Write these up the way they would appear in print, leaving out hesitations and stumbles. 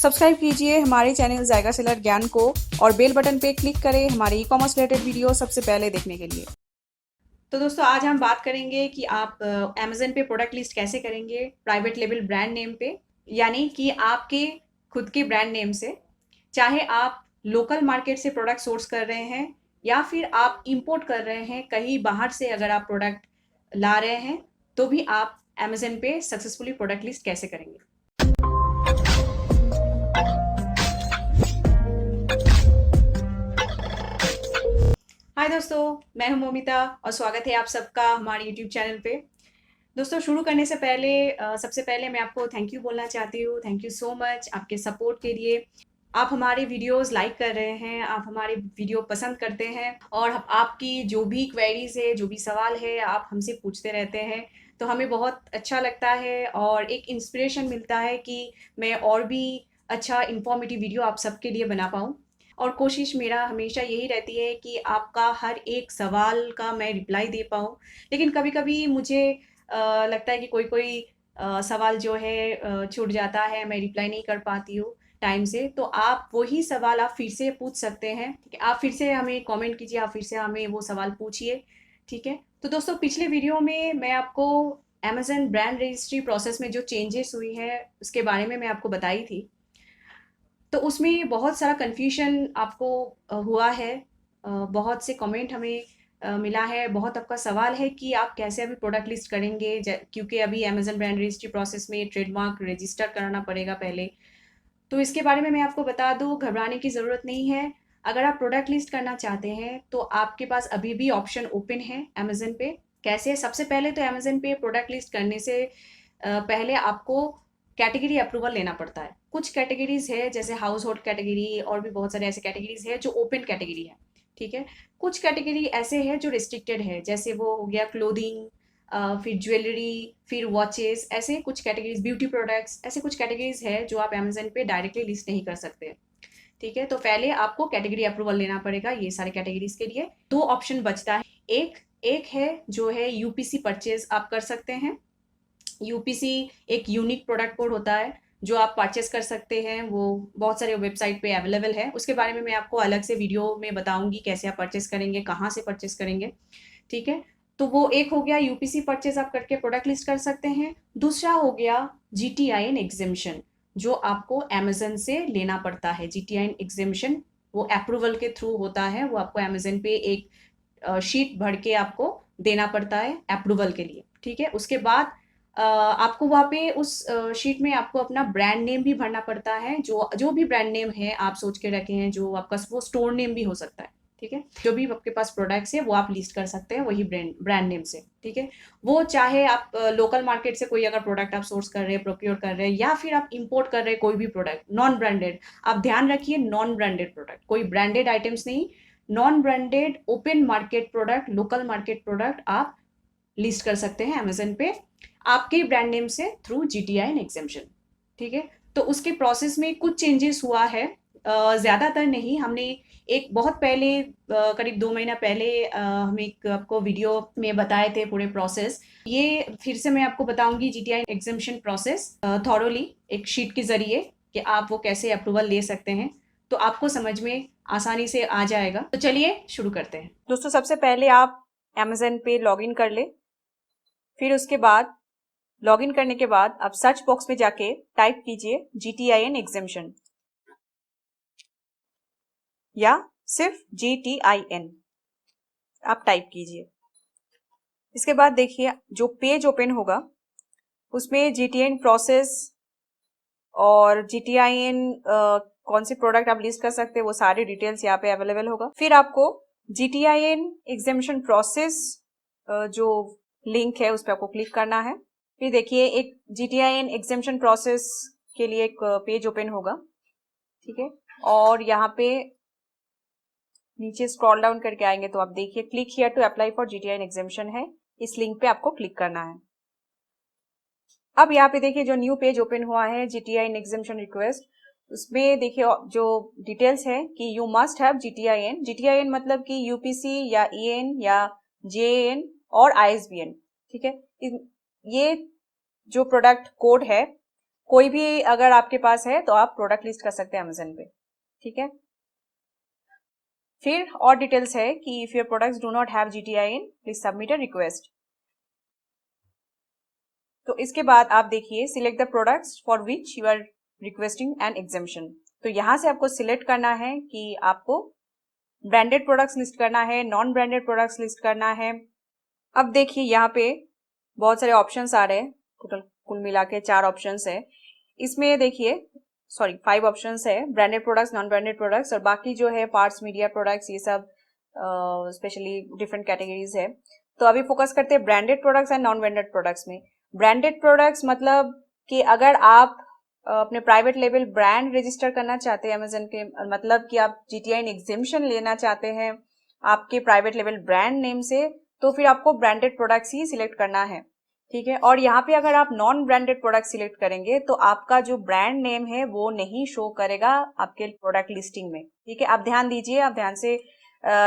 Subscribe कीजिए हमारे channel जायका seller ज्ञान को और बेल बटन पे क्लिक करें हमारे ई-कॉमर्स रिलेटेड वीडियो सबसे पहले देखने के लिए। तो दोस्तों आज हम बात करेंगे कि आप अमेज़न पे प्रोडक्ट लिस्ट कैसे करेंगे प्राइवेट लेबल ब्रांड नेम पे, यानी कि आपके खुद के ब्रांड नेम से। चाहे आप लोकल मार्केट से प्रोडक्ट सोर्स कर रहे हैं या फिर आप इंपोर्ट कर रहे हैं कहीं बाहर से, अगर आप प्रोडक्ट ला रहे हैं तो भी आप अमेज़न पे सक्सेसफुली प्रोडक्ट लिस्ट कैसे करेंगे। हाय दोस्तों, मैं हूं मोमिता और स्वागत है आप सबका हमारे यूट्यूब चैनल पे। दोस्तों शुरू करने से पहले सबसे पहले मैं आपको थैंक यू बोलना चाहती हूँ। थैंक यू सो मच आपके सपोर्ट के लिए। आप हमारे वीडियोस लाइक कर रहे हैं, आप हमारे वीडियो पसंद करते हैं और आपकी जो भी क्वेरीज है, जो भी सवाल है, आप हमसे पूछते रहते हैं, तो हमें बहुत अच्छा लगता है और एक इंस्पिरेशन मिलता है कि मैं और भी अच्छा इन्फॉर्मेटिव वीडियो आप सबके लिए बना पाऊँ। और कोशिश मेरा हमेशा यही रहती है कि आपका हर एक सवाल का मैं रिप्लाई दे पाऊँ। लेकिन कभी-कभी मुझे लगता है कि कोई-कोई सवाल जो है छूट जाता है, मैं रिप्लाई नहीं कर पाती हूँ टाइम से। तो आप वही सवाल आप फिर से पूछ सकते हैं, ठीक है? आप फिर से हमें कमेंट कीजिए, आप फिर से हमें वो सवाल पूछिए, ठीक है? तो दोस्तों पिछले वीडियो में मैं आपको अमेज़न ब्रांड रजिस्ट्री प्रोसेस में जो चेंजेस हुई हैं, उसके बारे में मैं आपको बताई थी। तो उसमें बहुत सारा कन्फ्यूजन आपको हुआ है। बहुत से कमेंट हमें मिला है, बहुत आपका सवाल है कि आप कैसे अभी प्रोडक्ट लिस्ट करेंगे, क्योंकि अभी अमेज़न ब्रांड रजिस्ट्री प्रोसेस में ट्रेडमार्क रजिस्टर कराना पड़ेगा पहले। तो इसके बारे में मैं आपको बता दूँ, घबराने की ज़रूरत नहीं है। अगर आप प्रोडक्ट लिस्ट करना चाहते हैं तो आपके पास अभी भी ऑप्शन ओपन है अमेज़न पे। कैसे? सबसे पहले तो अमेज़न पे प्रोडक्ट लिस्ट करने से पहले आपको कैटेगरी अप्रूवल लेना पड़ता है। कुछ कैटेगरीज़ है जैसे हाउस होल्ड कैटेगरी और भी बहुत सारे ऐसे कैटेगरीज़ है जो ओपन कैटेगरी है, ठीक है? कुछ कैटेगरी ऐसे हैं जो रिस्ट्रिक्टेड है, जैसे वो हो गया क्लोथिंग, फिर ज्वेलरी, फिर वॉचेस, ऐसे कुछ कैटेगरीज़, ब्यूटी प्रोडक्ट्स, ऐसे कुछ कैटेगरीज़ है जो आप अमेज़न पे डायरेक्टली लिस्ट नहीं कर सकते, ठीक है? तो पहले आपको कैटेगरी अप्रूवल लेना पड़ेगा ये सारे कैटेगरीज़ के लिए। 2 ऑप्शन बचता है। एक एक है जो है यूपीसी परचेज़ आप कर सकते हैं। यूपीसी एक यूनिक प्रोडक्ट कोड होता है जो आप परचेस कर सकते हैं, वो बहुत सारे वेबसाइट पे अवेलेबल है। उसके बारे में मैं आपको अलग से वीडियो में बताऊंगी कैसे आप परचेस करेंगे, कहाँ से परचेस करेंगे, ठीक है? तो वो एक हो गया यूपीसी परचेस आप करके प्रोडक्ट लिस्ट कर सकते हैं। दूसरा हो गया जीटीआईएन एग्जेम्पशन, जो आपको अमेजन से लेना पड़ता है। जीटीआईएन एग्जेम्पशन वो अप्रूवल के थ्रू होता है, वो आपको अमेजन पे एक शीट भर के आपको देना पड़ता है अप्रूवल के लिए, ठीक है? उसके बाद आपको वहाँ पे उस शीट में आपको अपना ब्रांड नेम भी भरना पड़ता है, जो जो भी ब्रांड नेम है आप सोच के रखे हैं, जो आपका वो स्टोर नेम भी हो सकता है, ठीक है? जो भी आपके पास प्रोडक्ट्स है वो आप लिस्ट कर सकते हैं वही ब्रांड ब्रांड नेम से, ठीक है? वो चाहे आप लोकल मार्केट से कोई अगर प्रोडक्ट आप सोर्स कर रहे हैं, प्रोक्योर कर रहे हैं, या फिर आप इंपोर्ट कर रहे हैं कोई भी प्रोडक्ट नॉन ब्रांडेड। आप ध्यान रखिए, नॉन ब्रांडेड प्रोडक्ट, कोई ब्रांडेड आइटम्स नहीं। Non branded open market product, local market product आप लिस्ट कर सकते हैं अमेजन पे आपके ब्रांड नेम से थ्रू जीटीआईएन एग्जेम्पशन, ठीक है? तो उसके प्रोसेस में कुछ चेंजेस हुआ है, ज़्यादातर नहीं। हमने एक बहुत पहले करीब 2 महीना पहले हम एक आपको वीडियो में बताए थे पूरे प्रोसेस। ये फिर से मैं आपको बताऊंगी जीटीआईएन एग्जेम्पशन प्रोसेस थॉरोली एक शीट के जरिए कि आप वो कैसे अप्रूवल ले सकते हैं, तो आपको समझ में आसानी से आ जाएगा। तो चलिए शुरू करते हैं। दोस्तों सबसे पहले आप अमेजन पे लॉगिन कर ले। फिर उसके बाद लॉगिन करने के बाद आप सर्च बॉक्स में जाके टाइप कीजिए जीटीआईएन एग्जेम्पशन या सिर्फ जीटीआईएन आप टाइप कीजिए। इसके बाद देखिए जो पेज ओपन होगा उसमें जीटीआईएन प्रोसेस और जीटीआईएन कौन सी प्रोडक्ट आप लिस्ट कर सकते हैं वो सारी डिटेल्स यहाँ पे अवेलेबल होगा। फिर आपको जीटीआईएन एग्जेम्पशन प्रोसेस जो लिंक है उस पर आपको क्लिक करना है। फिर देखिए एक जीटीआईएन एग्जेम्पशन प्रोसेस के लिए एक पेज ओपन होगा, ठीक है? और यहाँ पे नीचे स्क्रॉल डाउन करके आएंगे तो आप देखिए click here to apply for GTIN exemption है, इस लिंक पे आपको क्लिक करना है। अब यहाँ पे देखिए जो न्यू पेज ओपन हुआ है जीटीआईएन एग्जेम्पशन रिक्वेस्ट, उसमें देखिए जो डिटेल्स है कि यू मस्ट हैव जीटीआईएन। जीटीआईएन मतलब कि यूपीसी या ईएन या जेएन और आईएसबीएन, ठीक है? ये जो प्रोडक्ट कोड है कोई भी अगर आपके पास है तो आप प्रोडक्ट लिस्ट कर सकते हैं अमेजन पे, ठीक है। फिर और डिटेल्स है कि if your products do not have GTI in, please submit a request. तो इसके बाद आप देखिए select the products for which you are requesting an exemption. तो यहां से आपको सिलेक्ट करना है कि आपको ब्रांडेड प्रोडक्ट्स लिस्ट करना है, नॉन ब्रांडेड प्रोडक्ट्स लिस्ट करना है। अब देखिए यहाँ पे बहुत सारे ऑप्शंस आ रहे हैं, टोटल कुल मिला के 4 ऑप्शंस है। इसमें देखिए 5 ऑप्शंस है, branded products, non branded products, और बाकी जो है पार्ट्स, मीडिया प्रोडक्ट्स, ये सब स्पेशली डिफरेंट कैटेगरीज है। तो अभी फोकस करते हैं branded products and non branded products में। ब्रांडेड प्रोडक्ट्स मतलब कि अगर आप अपने प्राइवेट लेवल ब्रांड रजिस्टर करना चाहते हैं अमेजन के, मतलब कि आप जीटीआई एग्जेम्पशन लेना चाहते हैं आपके प्राइवेट लेवल ब्रांड नेम से, तो फिर आपको ब्रांडेड प्रोडक्ट्स ही सिलेक्ट करना है, ठीक है। और यहाँ पे अगर आप नॉन ब्रांडेड प्रोडक्ट सिलेक्ट करेंगे तो आपका जो ब्रांड नेम है वो नहीं शो करेगा आपके प्रोडक्ट लिस्टिंग में, ठीक है। आप ध्यान दीजिए, आप ध्यान से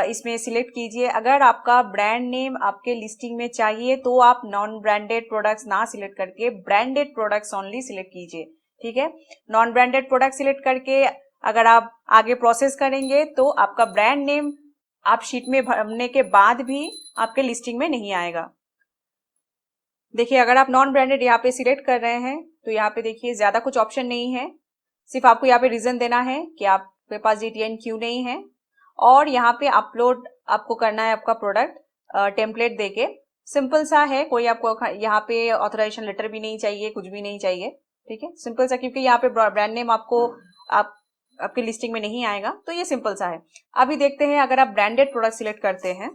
इसमें सिलेक्ट कीजिए। अगर आपका ब्रांड नेम आपके लिस्टिंग में चाहिए तो आप नॉन ब्रांडेड प्रोडक्ट्स ना सिलेक्ट करके ब्रांडेड प्रोडक्ट्स ओनली सिलेक्ट कीजिए, ठीक है। नॉन ब्रांडेड प्रोडक्ट सिलेक्ट करके अगर आप आगे प्रोसेस करेंगे तो आपका ब्रांड नेम आप शीट में भरने के बाद भी आपके लिस्टिंग में नहीं आएगा। देखिए अगर आप नॉन ब्रांडेड यहाँ पे सिलेक्ट कर रहे हैं तो यहाँ पे देखिए ज्यादा कुछ ऑप्शन नहीं है, सिर्फ आपको यहाँ पे रीजन देना है कि आपके पास जीटीआई क्यों नहीं है, और यहाँ पे अपलोड आपको करना है आपका प्रोडक्ट टेम्पलेट देके। सिंपल सा है, कोई आपको यहाँ पे ऑथराइजेशन लेटर भी नहीं चाहिए, कुछ भी नहीं चाहिए, ठीक है। सिंपल सा, क्योंकि यहाँ पे ब्रांड नेम आपको आपकी लिस्टिंग में नहीं आएगा, तो ये सिंपल सा है। अभी देखते हैं अगर आप ब्रांडेड प्रोडक्ट सिलेक्ट करते हैं।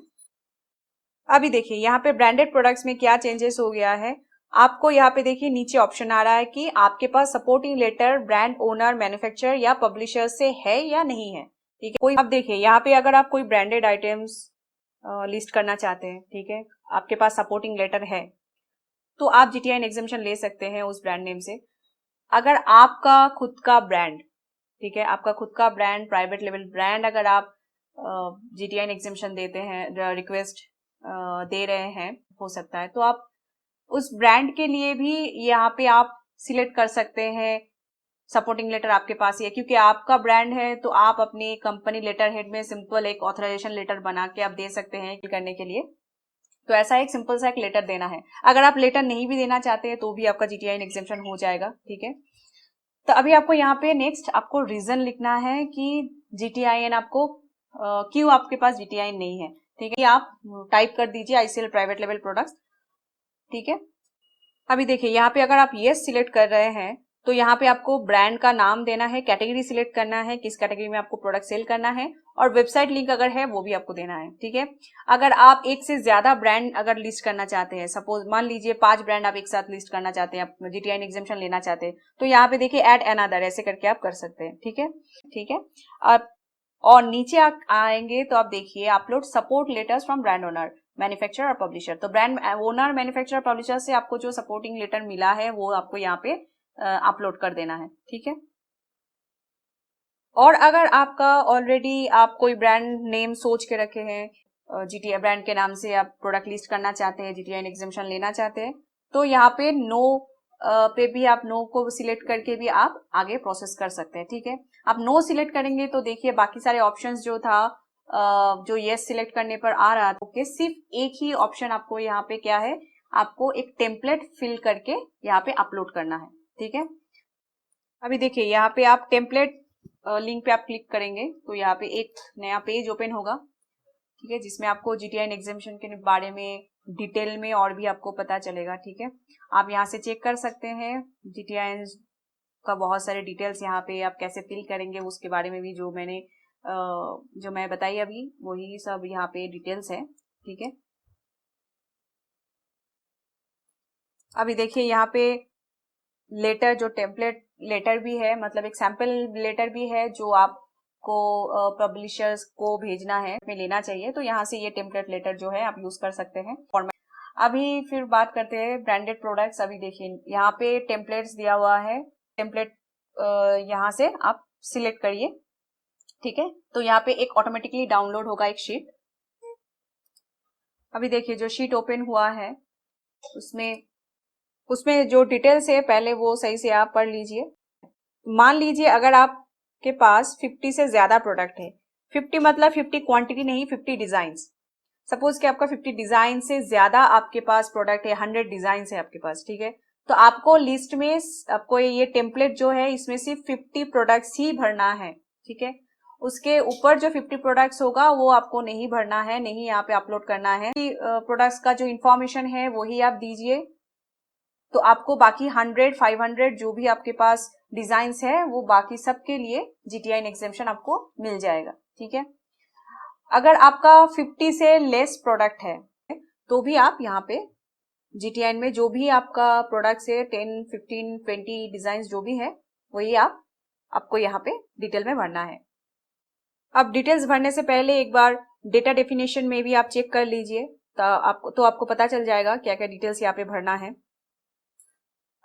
अभी देखिए यहाँ पे ब्रांडेड प्रोडक्ट्स में क्या चेंजेस हो गया है। आपको यहाँ पे देखिए नीचे ऑप्शन आ रहा है कि आपके पास supporting letter brand owner, manufacturer या पब्लिशर से है या नहीं है, ठीक है। कोई, अब देखिए यहाँ पे अगर आप कोई ब्रांडेड आइटम्स लिस्ट करना चाहते हैं, ठीक है, आपके पास सपोर्टिंग लेटर है, तो आप जीटीआई एग्जेम्पशन ले सकते हैं उस ब्रांड नेम से। अगर आपका खुद का ब्रांड, ठीक है, आपका खुद का ब्रांड, प्राइवेट लेवल ब्रांड, अगर आप जीटीआई एग्जेम्पशन देते हैं, रिक्वेस्ट दे रहे हैं, हो सकता है तो आप उस ब्रांड के लिए भी यहाँ पे आप सिलेक्ट कर सकते हैं सपोर्टिंग लेटर आपके पास ही है, क्योंकि आपका ब्रांड है तो आप अपनी कंपनी लेटर हेड में सिंपल एक ऑथराइजेशन लेटर बना के आप दे सकते हैं करने के लिए। तो ऐसा एक सिंपल सा एक लेटर देना है। अगर आप लेटर नहीं भी देना चाहते हैं तो भी आपका जीटीआई एग्जेम्पशन हो जाएगा, ठीक है। तो अभी आपको यहाँ पे नेक्स्ट आपको रीजन लिखना है कि जीटीआईएन आपको क्यों आपके पास जीटीआईएन नहीं है, ठीक है। आप टाइप कर दीजिए आईसीएल प्राइवेट लेवल प्रोडक्ट्स, ठीक है। अभी देखिए यहाँ पे अगर आप यस सिलेक्ट कर रहे हैं तो यहाँ पे आपको ब्रांड का नाम देना है, कैटेगरी सिलेक्ट करना है, किस कैटेगरी में आपको प्रोडक्ट सेल करना है, और वेबसाइट लिंक अगर है वो भी आपको देना है, ठीक है। अगर आप एक से ज्यादा ब्रांड अगर लिस्ट करना चाहते हैं, सपोज मान लीजिए 5 ब्रांड आप एक साथ लिस्ट करना चाहते हैं, आप जीटीआई एग्जेम्पशन लेना चाहते हैं, तो यहाँ पे देखिए ऐड अनदर ऐसे करके आप कर सकते हैं, ठीक है, ठीक है। अब और नीचे आएंगे तो आप देखिए upload support letters from brand owner, manufacturer और पब्लिशर। तो ब्रांड ओनर, मैन्युफैक्चरर, पब्लिशर से आपको जो सपोर्टिंग लेटर मिला है वो आपको यहाँ पे अपलोड कर देना है, ठीक है। और अगर आपका ऑलरेडी आप कोई ब्रांड नेम सोच के रखे हैं, जीटीआई ब्रांड के नाम से आप प्रोडक्ट लिस्ट करना चाहते हैं, जीटीआई एग्जेम्पशन लेना चाहते हैं, तो यहाँ पे नो पे भी आप नो को सिलेक्ट करके भी आप आगे प्रोसेस कर सकते हैं, ठीक है। आप नो सिलेक्ट करेंगे तो देखिए बाकी सारे ऑप्शंस जो था जो यस सिलेक्ट करने पर आ रहा था, ओके, सिर्फ एक ही ऑप्शन आपको यहाँ पे क्या है, आपको एक टेम्पलेट फिल करके यहाँ पे अपलोड करना है, ठीक है। अभी देखिए यहाँ पे आप टेम्पलेट लिंक पे आप क्लिक करेंगे तो यहाँ पे एक नया पेज ओपन होगा, ठीक है, जिसमें आपको जीटीआई एग्जेम्पशन के बारे में डिटेल में और भी आपको पता चलेगा, ठीक है। आप यहाँ से चेक कर सकते हैं जीटीआई का बहुत सारे डिटेल्स, यहाँ पे आप कैसे फिल करेंगे उसके बारे में भी जो मैं बताई अभी वही सब यहाँ पे डिटेल्स है, ठीक है। अभी देखिए यहाँ पे लेटर, जो टेम्पलेट लेटर भी है, मतलब एक सैंपल लेटर भी है जो आपको पब्लिशर्स को भेजना है, में लेना चाहिए, तो यहाँ से ये टेम्पलेट लेटर जो है आप यूज कर सकते हैं। अभी फिर बात करते हैं ब्रांडेड प्रोडक्ट्स। अभी देखिए यहाँ पे टेम्पलेट्स दिया हुआ है, टेम्पलेट यहाँ से आप सिलेक्ट करिए, ठीक है। तो यहाँ पे एक ऑटोमेटिकली डाउनलोड होगा एक शीट। अभी देखिए जो शीट ओपन हुआ है उसमें उसमें जो डिटेल्स है पहले वो सही से आप पढ़ लीजिए। मान लीजिए अगर आपके पास 50 से ज्यादा प्रोडक्ट है, 50 मतलब 50 क्वांटिटी नहीं, 50 डिजाइन। सपोज कि आपका 50 डिजाइन से ज्यादा आपके पास प्रोडक्ट है, 100 डिजाइन है आपके पास, ठीक है। तो आपको लिस्ट में आपको ये टेम्पलेट जो है इसमें सिर्फ 50 प्रोडक्ट्स ही भरना है, ठीक है। उसके ऊपर जो 50 प्रोडक्ट्स होगा वो आपको नहीं भरना है, नहीं यहाँ पे अपलोड करना है। प्रोडक्ट्स का जो इंफॉर्मेशन है वही आप दीजिए। तो आपको बाकी 100, 500 जो भी आपके पास डिजाइन्स है वो बाकी सबके लिए GTIN एग्जेम्पशन आपको मिल जाएगा, ठीक है। अगर आपका 50 से लेस प्रोडक्ट है तो भी आप यहाँ पे GTIN में जो भी आपका प्रोडक्ट है 10, 15, 20 डिजाइन जो भी है वही आपको यहाँ पे डिटेल में भरना है। अब डिटेल्स भरने से पहले एक बार डेटा डेफिनेशन में भी आप चेक कर लीजिए, तो आपको पता चल जाएगा क्या क्या डिटेल्स यहाँ पे भरना है।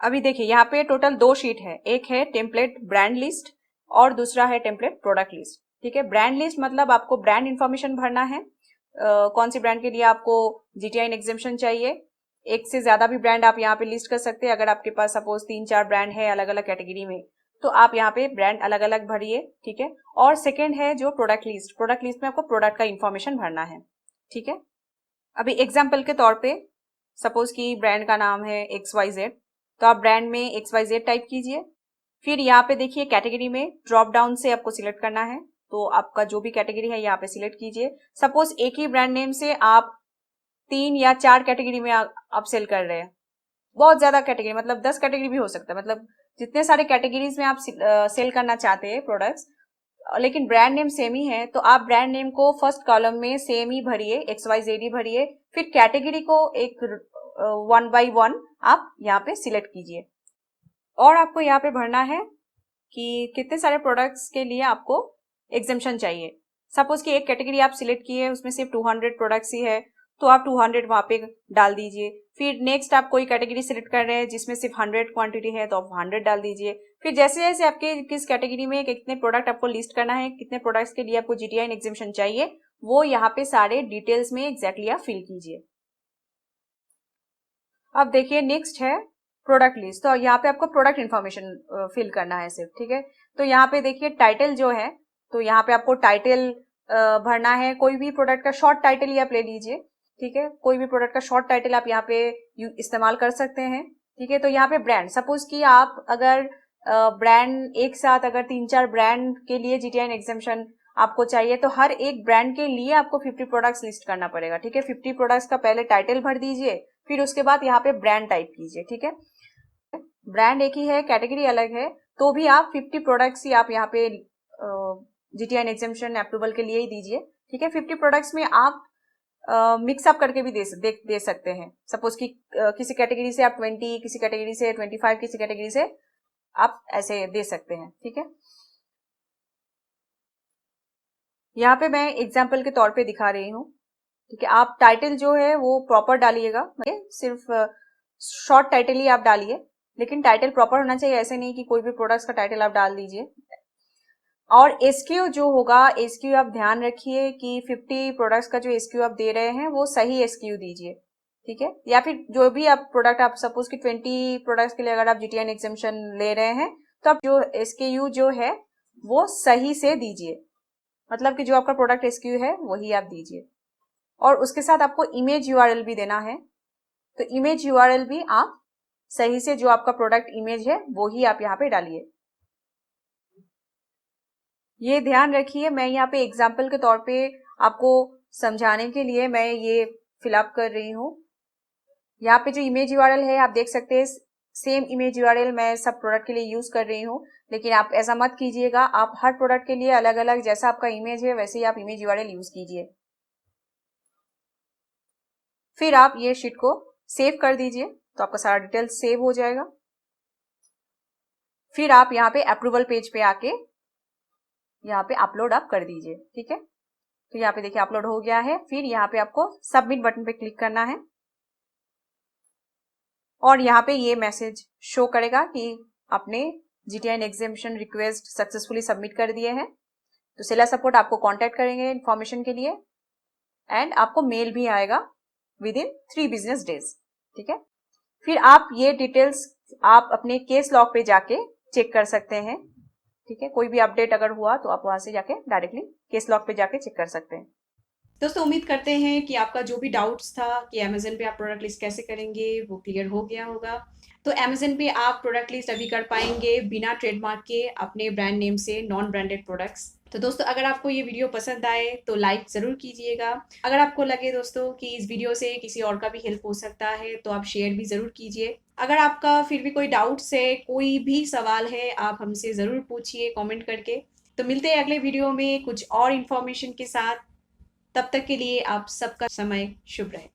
अभी देखिए यहाँ पे टोटल 2 शीट है, एक है टेम्पलेट ब्रांड लिस्ट और दूसरा है टेम्पलेट प्रोडक्ट लिस्ट, ठीक है। ब्रांड लिस्ट मतलब आपको ब्रांड इंफॉर्मेशन भरना है, कौन सी ब्रांड के लिए आपको GTIN एग्जेम्पशन चाहिए। एक से ज्यादा भी ब्रांड आप यहाँ पे लिस्ट कर सकते हैं। अगर आपके पास सपोज 3-4 ब्रांड है अलग अलग कैटेगरी में, तो आप यहाँ पे ब्रांड अलग अलग भरिए, ठीक है। और सेकेंड है जो प्रोडक्ट लिस्ट में आपको प्रोडक्ट का इंफॉर्मेशन भरना है, ठीक है। अभी एग्जाम्पल के तौर पे सपोज कि ब्रांड का नाम है XYZ, तो आप ब्रांड में XYZ टाइप कीजिए। फिर यहाँ पे देखिए कैटेगरी में ड्रॉप डाउन से आपको सिलेक्ट करना है, तो आपका जो भी कैटेगरी है यहाँ पे सिलेक्ट कीजिए। सपोज एक ही ब्रांड नेम से आप 3 या 4 कैटेगरी में आप सेल कर रहे हैं, बहुत ज्यादा कैटेगरी मतलब 10 कैटेगरी भी हो सकता है, मतलब जितने सारे कैटेगरीज में आप सेल करना चाहते हैं प्रोडक्ट्स, लेकिन ब्रांड नेम सेम ही है, तो आप ब्रांड नेम को फर्स्ट कॉलम में सेम ही भरिए, XYZ ही भरिए। फिर कैटेगरी को एक 1 by 1 आप यहाँ पे सिलेक्ट कीजिए। और आपको यहाँ पे भरना है कि कितने सारे प्रोडक्ट्स के लिए आपको एग्जेम्पशन चाहिए। सपोज कि एक कैटेगरी आप सिलेक्ट किए, उसमें सिर्फ 200 प्रोडक्ट्स ही है, तो आप 200 वहां पे डाल दीजिए। फिर नेक्स्ट आप कोई कैटेगरी सिलेक्ट कर रहे हैं जिसमें सिर्फ 100 क्वांटिटी है, तो आप 100 डाल दीजिए। फिर जैसे जैसे आपके किस कैटेगरी में कितने प्रोडक्ट आपको लिस्ट करना है, कितने प्रोडक्ट्स के लिए आपको GTIN एग्जेम्पशन चाहिए, वो यहाँ पे सारे डिटेल्स में एग्जैक्टली आप फिल कीजिए। अब देखिए नेक्स्ट है प्रोडक्ट लिस्ट, तो यहाँ पे आपको प्रोडक्ट इन्फॉर्मेशन फिल करना है सिर्फ, ठीक है। तो यहाँ पे देखिए टाइटल जो है, तो यहाँ पे आपको टाइटल भरना है। कोई भी प्रोडक्ट का शॉर्ट टाइटल ही आप ले लीजिए, ठीक है। कोई भी प्रोडक्ट का शॉर्ट टाइटल आप यहाँ पे इस्तेमाल कर सकते हैं, ठीक है। तो यहाँ पे ब्रांड, सपोज कि आप अगर ब्रांड एक साथ अगर 3-4 ब्रांड के लिए GTIN एग्जेम्पशन आपको चाहिए, तो हर एक ब्रांड के लिए आपको 50 प्रोडक्ट्स लिस्ट करना पड़ेगा, ठीक है। 50 प्रोडक्ट्स का पहले टाइटल भर दीजिए, फिर उसके बाद यहाँ पे ब्रांड टाइप कीजिए, ठीक है। ब्रांड एक ही है, कैटेगरी अलग है, तो भी आप 50 प्रोडक्ट्स ही आप यहाँ पे GTIN एग्जेम्पशन अप्रूवल के लिए ही दीजिए, ठीक है। 50 प्रोडक्ट्स में आप मिक्सअप करके भी दे सकते हैं। सपोज कि किसी कैटेगरी से आप 20, किसी कैटेगरी से 25, किसी कैटेगरी से आप ऐसे दे सकते हैं, ठीक है। यहाँ पे मैं एग्जाम्पल के तौर पे दिखा रही हूँ, ठीक है। आप टाइटल जो है वो प्रॉपर डालिएगा, सिर्फ शॉर्ट टाइटल ही आप डालिए, लेकिन टाइटल प्रॉपर होना चाहिए, ऐसे नहीं कि कोई भी प्रोडक्ट्स का टाइटल आप डाल दीजिए। और SKU जो होगा, SKU आप ध्यान रखिए कि 50 प्रोडक्ट्स का जो SKU आप दे रहे हैं वो सही SKU दीजिए, ठीक है। या फिर जो भी आप प्रोडक्ट, आप सपोज कि 20 प्रोडक्ट्स के लिए अगर आप GTIN एग्जेम्पशन ले रहे हैं, तो आप जो SKU जो है वो सही से दीजिए, मतलब कि जो आपका प्रोडक्ट SKU है वही आप दीजिए। और उसके साथ आपको इमेज URL भी देना है, तो इमेज URL भी आप सही से, जो आपका प्रोडक्ट इमेज है वो ही आप यहाँ पे डालिए। ये ध्यान रखिए, मैं यहाँ पे एग्जाम्पल के तौर पे आपको समझाने के लिए मैं ये फिलअप कर रही हूँ। यहाँ पे जो इमेज URL है आप देख सकते हैं, सेम इमेज URL मैं सब प्रोडक्ट के लिए यूज कर रही हूँ, लेकिन आप ऐसा मत कीजिएगा। आप हर प्रोडक्ट के लिए अलग अलग, जैसा आपका इमेज है वैसे ही आप इमेज URL यूज कीजिए। फिर आप ये शीट को सेव कर दीजिए, तो आपका सारा डिटेल सेव हो जाएगा। फिर आप यहाँ पे अप्रूवल पेज पे आके यहाँ पे अपलोड आप कर दीजिए, ठीक है। तो यहाँ पे देखिए अपलोड हो गया है। फिर यहाँ पे आपको सबमिट बटन पे क्लिक करना है और यहाँ पे ये मैसेज शो करेगा कि आपने GTIN exemption request successfully submit कर दिए हैं। तो सेलर सपोर्ट आपको कांटेक्ट करेंगे इन्फॉर्मेशन के लिए, एंड आपको मेल भी आएगा विद इन 3 बिजनेस डेज, ठीक है। फिर आप ये डिटेल्स आप अपने केस लॉग पे जाके चेक कर सकते हैं। ठीक है, कोई भी अपडेट अगर हुआ तो आप वहां से जाके डायरेक्टली केस लॉग पे जाके चेक कर सकते हैं। दोस्तों उम्मीद करते हैं कि आपका जो भी डाउट्स था कि अमेजन पे आप प्रोडक्ट लिस्ट कैसे करेंगे वो क्लियर हो गया होगा। तो अमेजन पे आप प्रोडक्ट लिस्ट अभी कर पाएंगे बिना ट्रेडमार्क के अपने ब्रांड नेम से नॉन ब्रांडेड प्रोडक्ट्स। तो दोस्तों अगर आपको ये वीडियो पसंद आए तो लाइक ज़रूर कीजिएगा। अगर आपको लगे दोस्तों कि इस वीडियो से किसी और का भी हेल्प हो सकता है तो आप शेयर भी ज़रूर कीजिए। अगर आपका फिर भी कोई डाउट्स है, कोई भी सवाल है, आप हमसे ज़रूर पूछिए कमेंट करके। तो मिलते हैं अगले वीडियो में कुछ और इन्फॉर्मेशन के साथ। तब तक के लिए आप सबका समय शुभ रहे।